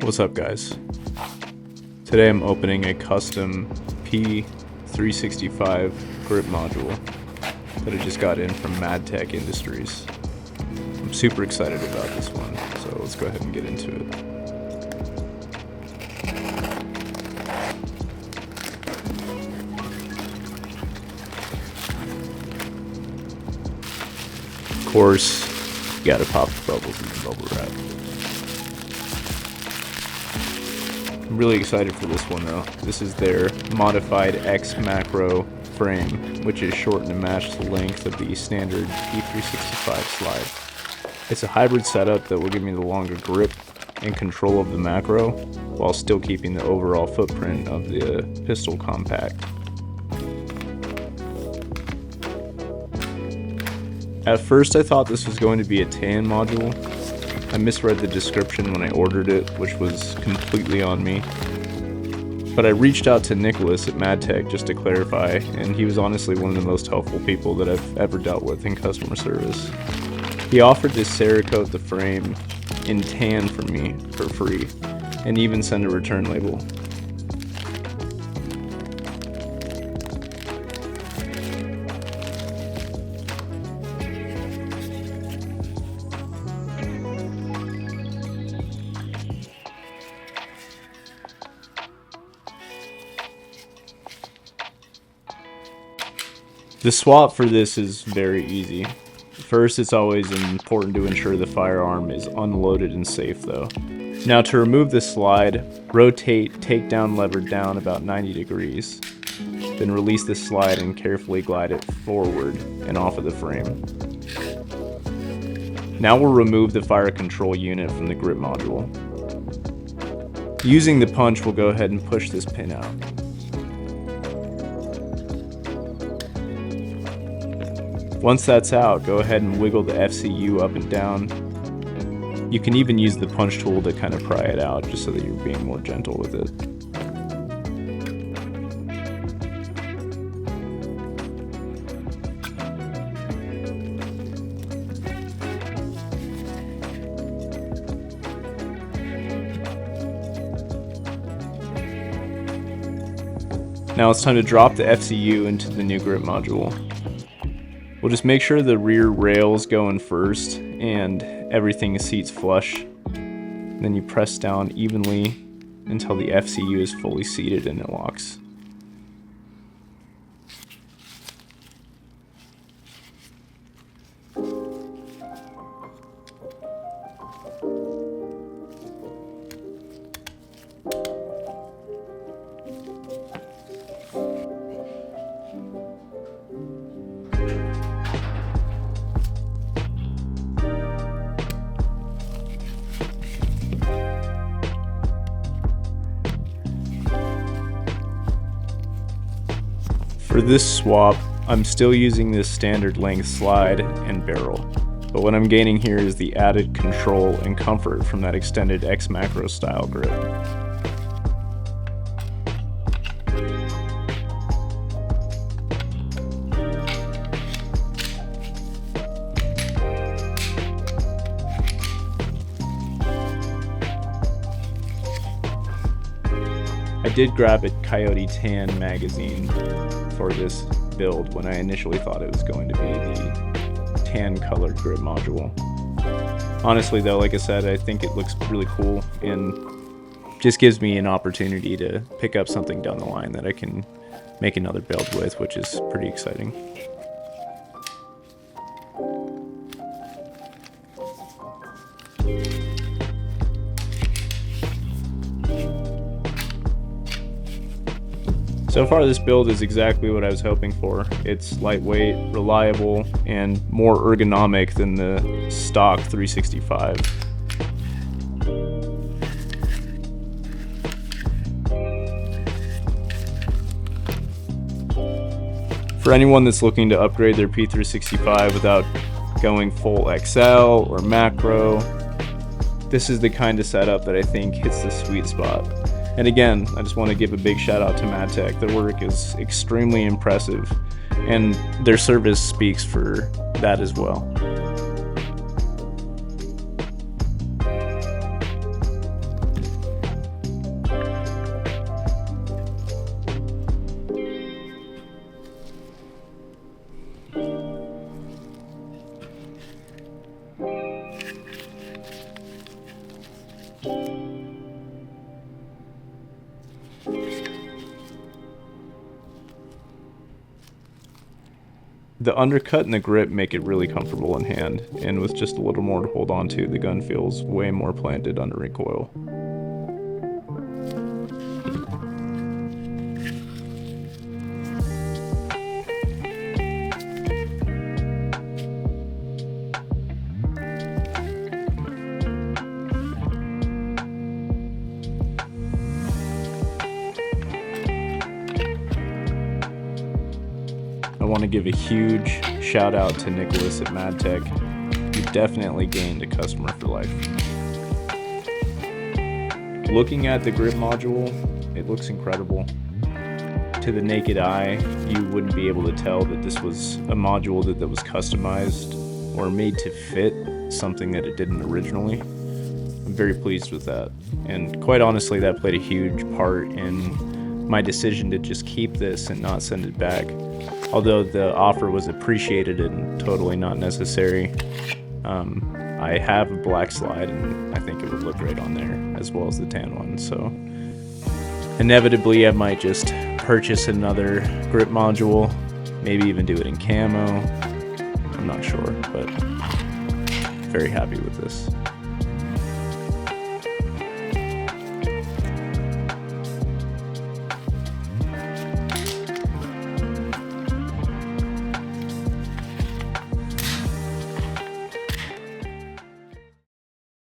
What's up, guys? Today I'm opening a custom P365 grip module that I just got in from Madtech Industries. I'm super excited about this one, so let's go ahead and get into it. Of course, you gotta pop the bubbles in the bubble wrap. I'm really excited for this one though. This is their modified X macro frame, which is shortened to match the length of the standard P365 slide. It's a hybrid setup that will give me the longer grip and control of the macro, while still keeping the overall footprint of the pistol compact. At first I thought this was going to be a tan module. I misread the description when I ordered it, which was completely on me. But I reached out to Nicholas at Madtech just to clarify, and he was honestly one of the most helpful people that I've ever dealt with in customer service. He offered to Cerakote the frame in tan for me for free, and even send a return label. The swap for this is very easy. First, it's always important to ensure the firearm is unloaded and safe though. Now to remove the slide, rotate takedown lever down about 90 degrees. Then release the slide and carefully glide it forward and off of the frame. Now we'll remove the fire control unit from the grip module. Using the punch, we'll go ahead and push this pin out. Once that's out, go ahead and wiggle the FCU up and down. You can even use the punch tool to kind of pry it out, just so that you're being more gentle with it. Now it's time to drop the FCU into the new grip module. We'll just make sure the rear rails go in first and everything seats flush. Then you press down evenly until the FCU is fully seated and it locks. For this swap, I'm still using this standard length slide and barrel, but what I'm gaining here is the added control and comfort from that extended X macro style grip. I did grab a Coyote Tan magazine for this build when I initially thought it was going to be the tan colored grip module. Honestly though, like I said, I think it looks really cool and just gives me an opportunity to pick up something down the line that I can make another build with, which is pretty exciting. So far this build is exactly what I was hoping for. It's lightweight, reliable, and more ergonomic than the stock 365. For anyone that's looking to upgrade their P365 without going full XL or macro, this is the kind of setup that I think hits the sweet spot. And again, I just want to give a big shout out to Madtech. Their work is extremely impressive, and their service speaks for that as well. The undercut and the grip make it really comfortable in hand, and with just a little more to hold on to, the gun feels way more planted under recoil. I want to give a huge shout out to Nicholas at Madtech. You definitely gained a customer for life. Looking at the grip module, it looks incredible. To the naked eye, you wouldn't be able to tell that this was a module that was customized or made to fit something that it didn't originally. I'm very pleased with that. And quite honestly, that played a huge part in my decision to just keep this and not send it back. Although the offer was appreciated and totally not necessary, I have a black slide and I think it would look great on there, as well as the tan one. So inevitably I might just purchase another grip module, maybe even do it in camo. I'm not sure, but very happy with this.